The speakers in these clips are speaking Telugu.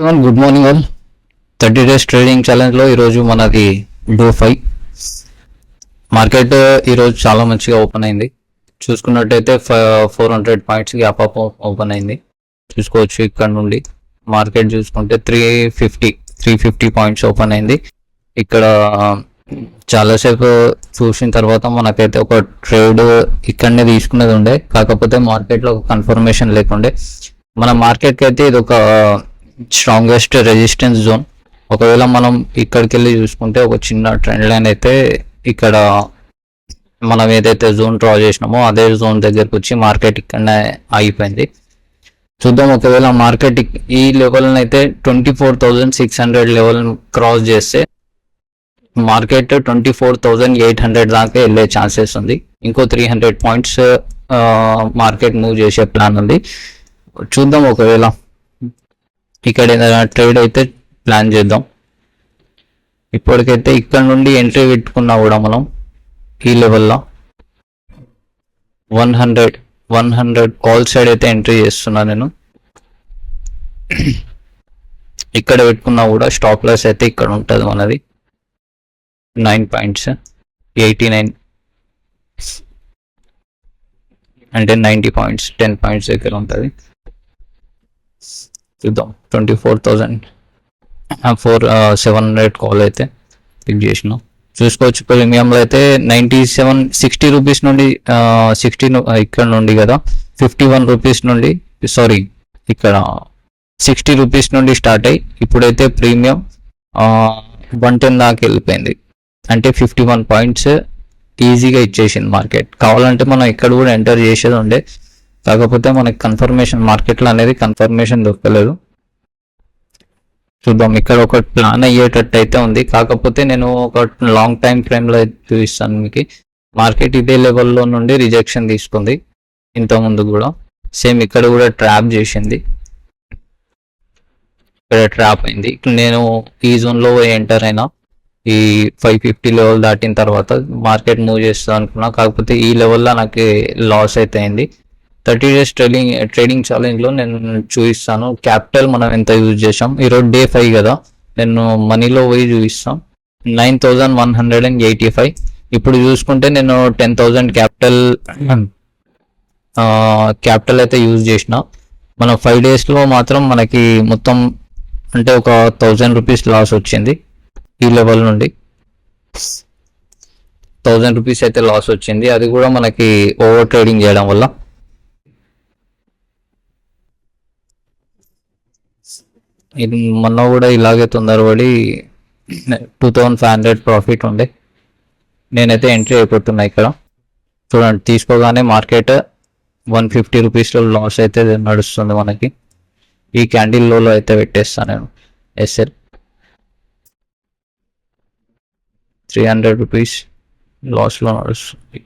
Good morning all. 30 days trading ఛాలెంజ్లో ఈరోజు మనది డో 5 మార్కెట్ ఈరోజు చాలా మంచిగా ఓపెన్ అయింది. చూసుకున్నట్టయితే 400 పాయింట్స్ గ్యాప్ అప్ ఓపెన్ అయింది. చూసుకోవచ్చు ఇక్కడ నుండి మార్కెట్ చూసుకుంటే 350 పాయింట్స్ ఓపెన్ అయింది. ఇక్కడ చాలాసేపు చూసిన తర్వాత మనకైతే ఒక ట్రేడ్ ఇక్కడనే తీసుకునేది ఉండే, కాకపోతే మార్కెట్లో ఒక కన్ఫర్మేషన్ లేకుండే. మన మార్కెట్కి అయితే ఇది ఒక స్ట్రాంగెస్ట్ రెసిస్టెన్స్ జోన్. ఒకవేళ మనం ఇక్కడికి వెళ్ళి చూసుకుంటే ఒక చిన్న ట్రెండ్ లైన్ అయితే ఇక్కడ మనం ఏదైతే జోన్ డ్రా చేసినామో అదే జోన్ దగ్గరకు వచ్చి మార్కెట్ ఇక్కడనే ఆగిపోయింది. చూద్దాం, ఒకవేళ మార్కెట్ ఈ లెవెల్ అయితే 24,600 లెవెల్ క్రాస్ చేస్తే మార్కెట్ 24,800 దాకా వెళ్ళే ఛాన్సెస్ ఉంది. ఇంకో 300 పాయింట్స్ మార్కెట్ మూవ్ చేసే ప్లాన్ ఉంది. చూద్దాం, ఒకవేళ ఇక్కడ ఏదైనా ట్రేడ్ అయితే ప్లాన్ చేద్దాం. ఇప్పటికైతే ఇక్కడ నుండి ఎంట్రీ పెట్టుకున్నా కూడా మనం ఈ లెవెల్లో 100 కాల్ సైడ్ అయితే ఎంట్రీ చేస్తున్నా నేను. ఇక్కడ పెట్టుకున్నా కూడా స్టాప్ లాస్ అయితే ఇక్కడ ఉంటుంది మనది 9 పాయింట్స్ 89 అంటే 90 పాయింట్స్ 10 పాయింట్స్ దగ్గర ఉంటుంది. చూద్దాం, 24,700 కాల్ అయితే పిక్ చేసినాం. చూసుకోవచ్చు ప్రీమియంలో అయితే 60 రూపీస్ నుండి 60 ఇక్కడ నుండి కదా 51 రూపీస్ నుండి ఇక్కడ 60 రూపీస్ నుండి స్టార్ట్ అయ్యి ఇప్పుడైతే ప్రీమియం 110 దాకా వెళ్ళిపోయింది. అంటే 51 పాయింట్స్ ఈజీగా ఇచ్చేసింది మార్కెట్. కావాలంటే మనం ఇక్కడ కూడా ఎంటర్ చేసేది ఉండే, కాకపోతే మనకి కన్ఫర్మేషన్ మార్కెట్లో అనేది కన్ఫర్మేషన్ దొరకలేదు. చూద్దాం, ఇక్కడ ఒక ప్లాన్ అయ్యేటట్టు అయితే ఉంది, కాకపోతే నేను ఒక లాంగ్ టైం ఫ్రేమ్లో చూపిస్తాను మీకు. మార్కెట్ ఇదే లెవెల్లో నుండి రిజెక్షన్ తీసుకుంది ఇంతకుముందు కూడా. సేమ్ ఇక్కడ కూడా ట్రాప్ చేసింది, ఇక్కడ ట్రాప్ అయింది. నేను ఈ జోన్లో ఎంటర్ అయినా ఈ 550 లెవెల్ దాటిన తర్వాత మార్కెట్ మూవ్ చేస్తాను అనుకున్నా, కాకపోతే ఈ లెవెల్లో నాకు లాస్ అయితే అయింది. 30 days ట్రేడింగ్ ఛాలెంజ్లో నేను చూపిస్తాను క్యాపిటల్ మనం ఎంత యూజ్ చేసాం. ఈరోజు డే 5 కదా, నేను మనీలో పోయి చూపిస్తాం 9,185. ఇప్పుడు చూసుకుంటే నేను 10,000 క్యాపిటల్ అయితే యూజ్ చేసిన. మన 5 daysలో మాత్రం మనకి మొత్తం అంటే ఒక 1,000 రూపీస్ లాస్ వచ్చింది. ఈ లెవెల్ నుండి 1,000 రూపీస్ అయితే లాస్ వచ్చింది, అది కూడా మనకి ఓవర్ ట్రేడింగ్ చేయడం వల్ల. ఇది మొన్న కూడా ఇలాగే తొందరపడి 2,500 ప్రాఫిట్ ఉండే. నేనైతే ఎంట్రీ అయిపోతున్నా ఇక్కడ. చూడండి, తీసుకోగానే మార్కెట్ 150 రూపీస్లో లాస్ అయితే నడుస్తుంది మనకి. ఈ క్యాండిల్ లోలో అయితే పెట్టేస్తాను నేను. ఎస్ఎల్ 300 రూపీస్ లాస్లో నడుస్తుంది.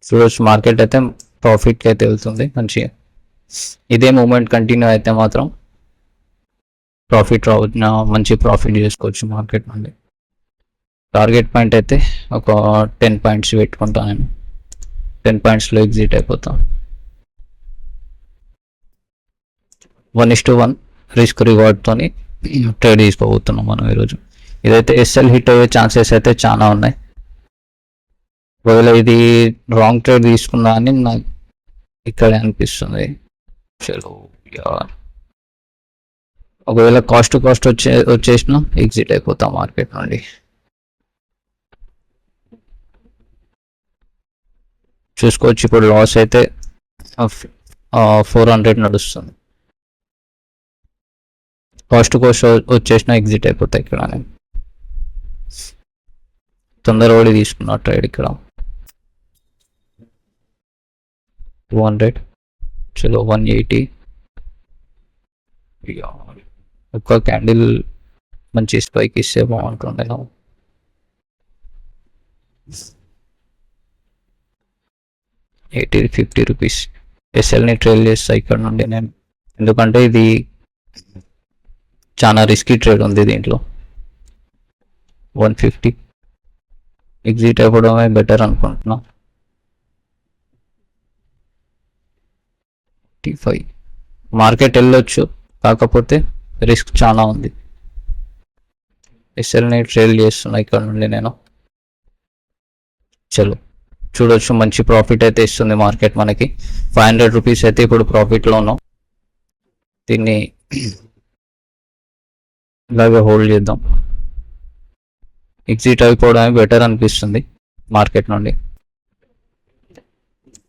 చూడొచ్చు, మార్కెట్ అయితే ప్రాఫిట్కి అయితే వెళ్తుంది మంచిగా. ఇదే మూమెంట్ కంటిన్యూ అయితే మాత్రం మంచి ప్రాఫిట్ చేసుకోవచ్చు మార్కెట్ నుండి. టార్గెట్ పాయింట్ అయితే ఒక 10 పాయింట్స్ పెట్టుకుంటాను నేను. 10 పాయింట్స్లో ఎగ్జిట్ అయిపోతాను. 1:1 రిస్క్ రివార్డ్తోని ట్రేడ్ తీసుకోబోతున్నాం మనం ఈరోజు. ఇదైతే ఎస్ఎల్ హిట్ అయ్యే ఛాన్సెస్ అయితే చాలా ఉన్నాయి. ఒకవేళ ఇది రాంగ్ ట్రేడ్ తీసుకున్నా అని నాకు ఇక్కడే అనిపిస్తుంది. ఒకవేళ కాస్ట్ వచ్చేసిన ఎగ్జిట్ అయిపోతాం మార్కెట్ నుండి. చూసుకోవచ్చు, ఇప్పుడు లాస్ అయితే 400 నడుస్తుంది. కాస్ట్ వచ్చేసిన ఎగ్జిట్ అయిపోతాయి. ఇక్కడ నేను తొందరపడి తీసుకున్నా ట్రేడ్. ఇక్కడ 200 చలో 180. ఒక్క క్యాండిల్ మంచి స్పైక్ ఇస్తే బాగుంటుండే. 50 రూపీస్ ఎస్ఎల్ని ట్రేడ్ చేస్తా ఇక్కడ నుండి నేను, ఎందుకంటే ఇది చాలా రిస్కీ ట్రేడ్ ఉంది దీంట్లో. 150 ఎగ్జిట్ అయిపోవడమే బెటర్ అనుకుంటున్నా. 55 మార్కెట్ వెళ్ళొచ్చు, కాకపోతే రిస్క్ చాలా ఉంది. ఎస్ఎల్ని ట్రేల్ చేస్తున్నా ఇక్కడ నుండి నేను. చలో చూడొచ్చు, మంచి ప్రాఫిట్ అయితే ఇస్తుంది మార్కెట్ మనకి. 500 రూపీస్ అయితే ఇప్పుడు ప్రాఫిట్లో ఉన్నాం. దీన్ని ఇలాగే హోల్డ్ చేద్దాం. ఎగ్జిట్ అయిపోవడమే బెటర్ అనిపిస్తుంది మార్కెట్ నుండి.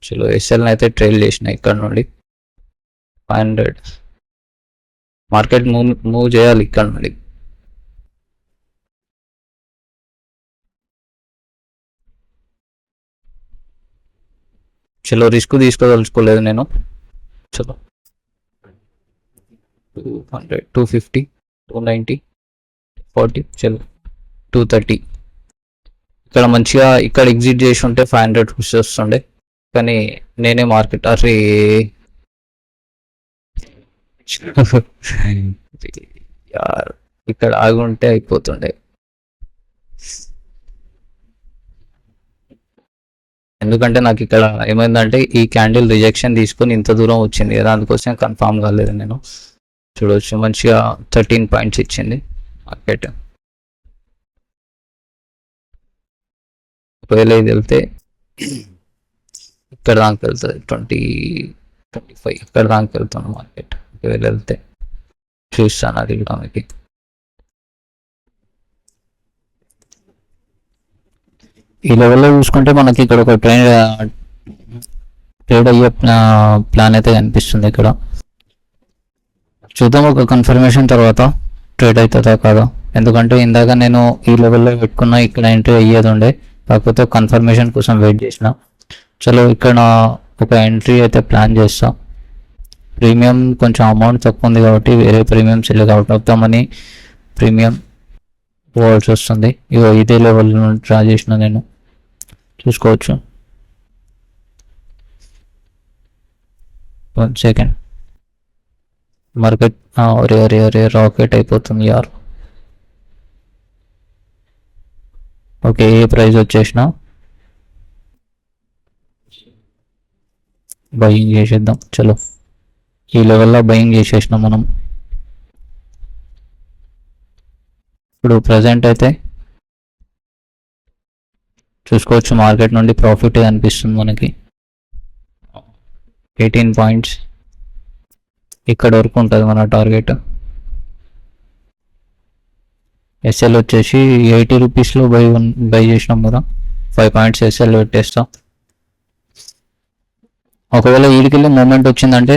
చలో ఎస్ఎల్ని అయితే ట్రేల్ చేసిన ఇక్కడ నుండి. 500 మార్కెట్ మూవ్ చేయాలి ఇక్కడ నుండి. చలో రిస్క్ తీసుకోదలుచుకోలేదు నేను. చలో 200, 250, 290, 40, చలో 230. ఇక్కడ మంచిగా ఇక్కడ ఎగ్జిట్ చేసి ఉంటే 500 రూపీస్ వస్తుండే, కానీ నేనే మార్కెట్ అరే ఇక్కడ ఆగి ఉంటే అయిపోతుండే. ఎందుకంటే నాకు ఇక్కడ ఏమైందంటే ఈ క్యాండిల్ రిజెక్షన్ తీసుకొని ఇంత దూరం వచ్చింది కదా, అందుకోసం కన్ఫామ్ కాలేదు నేను. చూడవచ్చు మంచిగా 13 పాయింట్స్ ఇచ్చింది మార్కెట్. ఒకవేళ ఇది వెళ్తే ఇక్కడ దాకా వెళ్తుంది 20-25 ఇక్కడ దాకా వెళ్తుంది మార్కెట్. ఒకవేళ వెళ్తే చూస్తాను అది కూడా మీకు. ఈ లెవెల్లో చూసుకుంటే మనకి ఇక్కడ ఒక ట్రేడ్ అయ్యే ప్లాన్ అయితే కనిపిస్తుంది ఇక్కడ. చూద్దాం ఒక కన్ఫర్మేషన్ తర్వాత ట్రేడ్ అవుతుందా కాదా. ఎందుకంటే ఇందాక నేను ఈ లెవెల్లో పెట్టుకున్నా, ఇక్కడ ఎంట్రీ అయ్యేది ఉండే, కాకపోతే కన్ఫర్మేషన్ కోసం వెయిట్ చేసిన. చలో ఇక్కడ ఒక ఎంట్రీ అయితే ప్లాన్ చేస్తా. ప్రీమియం కొంచెం అమౌంట్ తక్కువ ఉంది కాబట్టి వేరే premium select out of the money premium పోవాల్సి వస్తుంది. ఇగో ఇదే లెవెల్ డ్రా చేసిన నేను, చూసుకోవచ్చు. 1 సెకండ్. మార్కెట్ అరే రాకెట్ అయిపోతుంది యార్. ఓకే, ఏ ప్రైస్ వచ్చేసిన బయింగ్ చేసేద్దాం. చలో ఈ లెవెల్లో బయింగ్ చేసేసినాం మనం. ఇప్పుడు ప్రజెంట్ అయితే చూసుకోవచ్చు మార్కెట్ నుండి ప్రాఫిట్ అనిపిస్తుంది మనకి. 18 పాయింట్స్ ఇక్కడ వరకు ఉంటుంది మన టార్గెట్. ఎస్ఎల్ వచ్చేసి 80 రూపీస్లో బై చేసినాం కదా, 5 పాయింట్స్ ఎస్ఎల్ పెట్టేస్తాం. ఒకవేళ వీడికెళ్ళి మూమెంట్ వచ్చిందంటే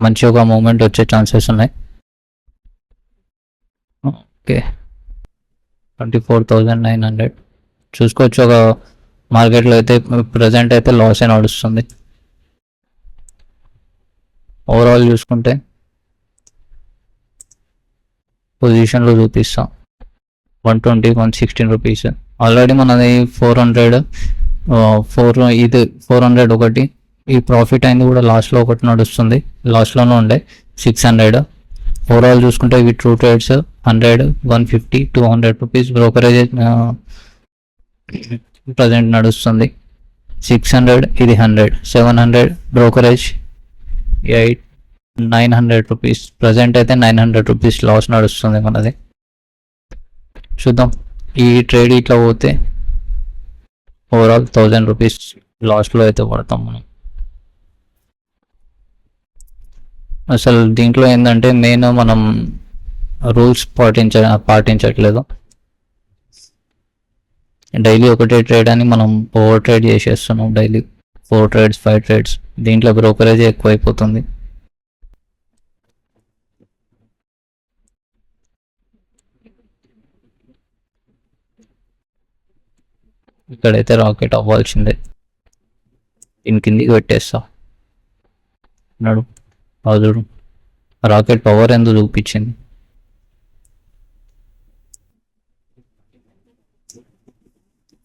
మంచి ఒక మూమెంట్ వచ్చే ఛాన్సెస్ ఉన్నాయి. ఓకే 24,900 చూసుకోవచ్చు. ఒక మార్కెట్లో అయితే ప్రజెంట్ అయితే లాస్ ఏ నడుస్తుంది. ఓవరాల్ చూసుకుంటే పొజిషన్లో చూపిస్తాం 120, 116 రూపీస్. ఆల్రెడీ మనది 400 ఇది 400 ఒకటి. ఈ ప్రాఫిట్ అయింది కూడా లాస్ట్లో ఒకటి నడుస్తుంది, లాస్ట్లోనే ఉండే 600. ఓవరాల్ చూసుకుంటే ఇవి true trades 100, 150, 200 rupees brokerage present నడుస్తుంది. 600 ఇది 100, 700 బ్రోకరేజ్ 8, 900 రూపీస్. ప్రజెంట్ అయితే 900 రూపీస్ లాస్ నడుస్తుంది మనది. చూద్దాం ఈ ట్రేడ్ ఇట్లా పోతే ఓవరాల్ 1000 రూపీస్ లాస్ట్లో అయితే పడతాం మనం. అసలు దీంట్లో ఏంటంటే మెయిన్ మనం రూల్స్ పాటించట్లేదు. డైలీ ఒకటే ట్రేడ్ అని మనం ఓవర్ ట్రేడ్ చేసేస్తున్నాం. Daily 4 trades 5 trades. దీంట్లో బ్రోకరేజ్ ఎక్కువైపోతుంది. ఇక్కడైతే రాకెట్ అవ్వాల్సిందే. దీని కిందికి పెట్టేస్తా నడు. చూడు రాకెట్ పవర్ ఎందుకు చూపించింది.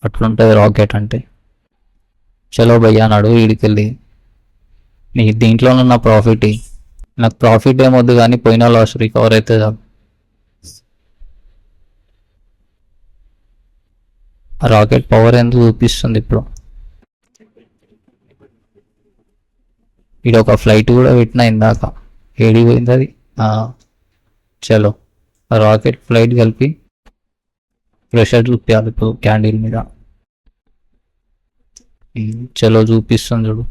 అట్లుంటుంది రాకెట్ అంటే. చలో భయ్యా నాడు వీడికెళ్ళి నీ దీంట్లో నా ప్రాఫిట్. నాకు ప్రాఫిట్ ఏమొద్దు కానీ పోయిన లాస్ రికవర్ అయితే చాలు. రాకెట్ పవర్ ఎందుకు చూపిస్తుంది ఇప్పుడు. ఇది ఒక ఫ్లైట్ కూడా పెట్టిన ఇందాక, ఏడి పోయింది అది. చలో రాకెట్ ఫ్లైట్ కలిపి ప్రెషర్ చూపించాలి ఇప్పుడు క్యాండిల్ మీద. చలో చూపిస్తాను చూడు.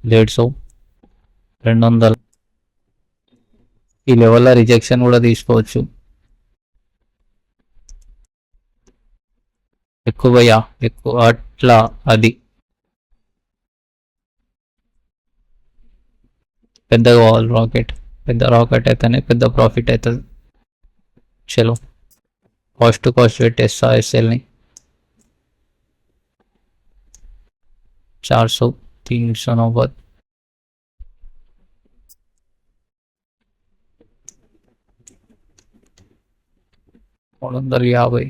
150, 200. ఈ లెవెల్లో రిజెక్షన్ కూడా తీసుకోవచ్చు. ఎక్కువయ్యా ఎక్కువ అట్లా, అది పెద్దగా కావాలి రాకెట్. పెద్ద రాకెట్ అయితేనే పెద్ద ప్రాఫిట్ అవుతుంది. చలో కాస్ట్ టు కాస్ట్ పెట్టేస్తా ఎస్ఎల్ని. 400, 390. 350.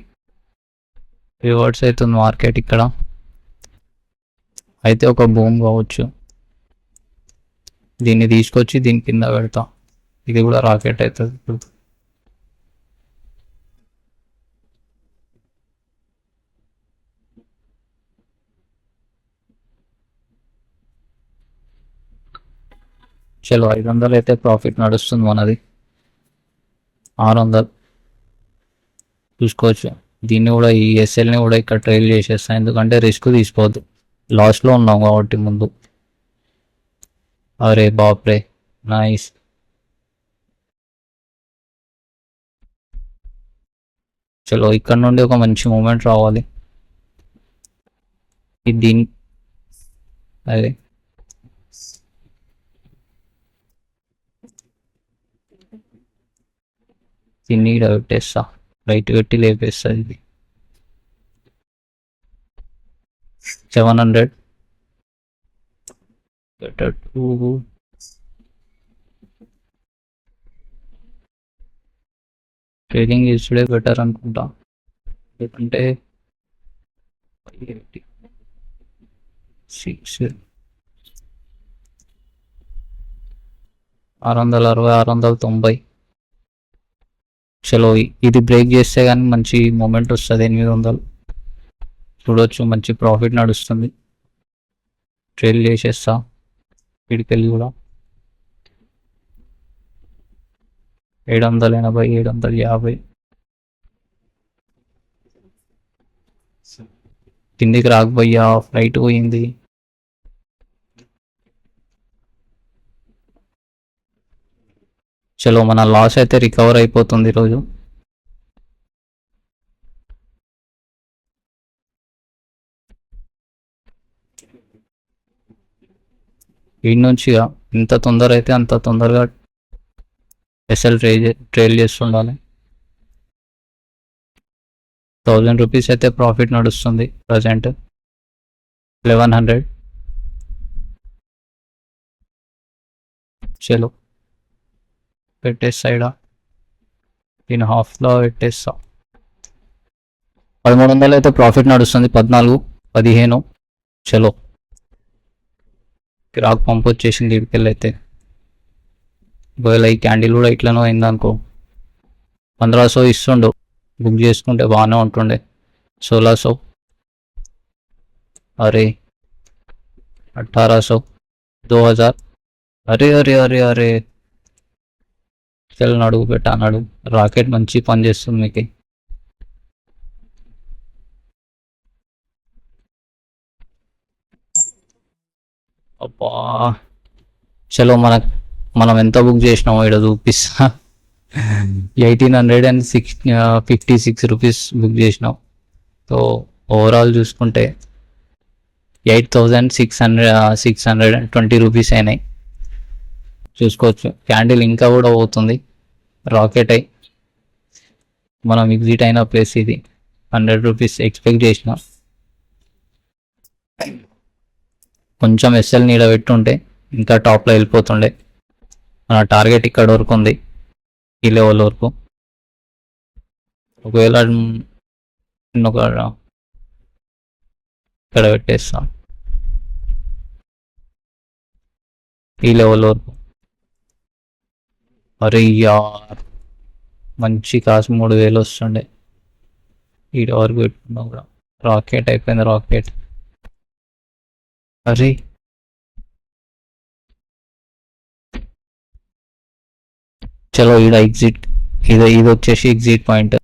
రివర్స్ అవుతుంది మార్కెట్ ఇక్కడ. అయితే ఒక బూమ్ కావచ్చు. దీన్ని తీసుకొచ్చి దీని కింద పెడతా. ఇది కూడా రాకెట్ అవుతుంది ఇప్పుడు. చలో 500 అయితే ప్రాఫిట్ నడుస్తుంది మనది. 600 చూసుకోవచ్చు. దీన్ని కూడా ఈ ఎస్ఎల్ని కూడా ఇక్కడ ట్రైల్ చేసేస్తాను, ఎందుకంటే రిస్క్ తీసుకోవద్దు. లాస్ట్లో ఉన్నాం కాబట్టి ముందు. అరే బాప్రే, నైస్. చలో ఇక్కడ నుండి ఒక మంచి మూమెంట్ రావాలి. ఇది దీని అదే దీన్ని ఇక్కడ పెట్టేస్తా, రైట్ పెట్టి లేపేస్తా. ఇది 700. ట్రేడింగ్ ఇస్తుడే బెటర్ అనుకుంటా, ఎందుకంటే 660, 660, 690. చలో ఇది బ్రేక్ చేస్తే కానీ మంచి మూమెంట్ వస్తుంది. 800 చూడవచ్చు, మంచి ప్రాఫిట్ నడుస్తుంది. ట్రేల్ చేసేస్తా ఇడికెళ్ళి కూడా. 780, 750. కిందికి రాకపోయా, ఫ్లైట్ పోయింది. చలో మన లాస్ అయితే రికవర్ అయిపోతుంది ఈరోజు. వీడి నుంచి ఎంత తొందర అయితే అంత తొందరగా ఎస్ఎల్ ట్రైల్ చేస్తుండాలి. 1000 రూపీస్ అయితే ప్రాఫిట్ నడుస్తుంది ప్రజెంట్. 1100. చలో పెట్టేస్తాయిడా, దీని హాఫ్లో పెట్టేస్తా. 1300 అయితే ప్రాఫిట్ నడుస్తుంది. 14, 15. చలో కిరాక్ పంప్ వచ్చేసింది ఇడికెళ్ళి అయితే. ఒకవేళ ఈ క్యాండిల్ కూడా ఇట్లనో అయిందనుకో 1500 ఇస్తుండు, బుక్ చేసుకుంటే బాగానే ఉంటుండే. 1600. అరే 1800, 2000. అరే అరే అరే అరే, చల్ నడుగు పెట్టా నడుగు. రాకెట్ మంచి పని చేస్తుంది మీకు. అబ్బా చలో మనం ఎంత బుక్ చేసినామో ఇక్కడ చూపిస్తా. 1856 రూపీస్ బుక్ చేసినాం. సో ఓవరాల్ చూసుకుంటే 8620 రూపీస్ అయినాయి. చూసుకోవచ్చు క్యాండిల్ ఇంకా కూడా పోతుంది. రాకెట్ అయి మనం ఎగ్జిట్ అయిన ప్లేస్ ఇది. 100 రూపీస్ ఎక్స్పెక్ట్ చేసిన. కొంచెం ఎస్ఎల్ నీడ పెట్టుంటే ఇంకా టాప్లో వెళ్ళిపోతుండే. మన టార్గెట్ ఇక్కడ వరకు ఉంది, ఈ లెవెల్ వరకు. ఒకవేళ ఇక్కడ పెట్టేస్తాం ఈ లెవెల్ వరకు. అరే యార్, మంచి కాసు 3000 వస్తుండే. ఈ వరకు పెట్టుకున్నాం కూడా. రాకెట్ అయిపోయింది రాకెట్. అరే చలో ఈడ ఎగ్జిట్, ఇది వచ్చేసి ఎగ్జిట్ పాయింట్.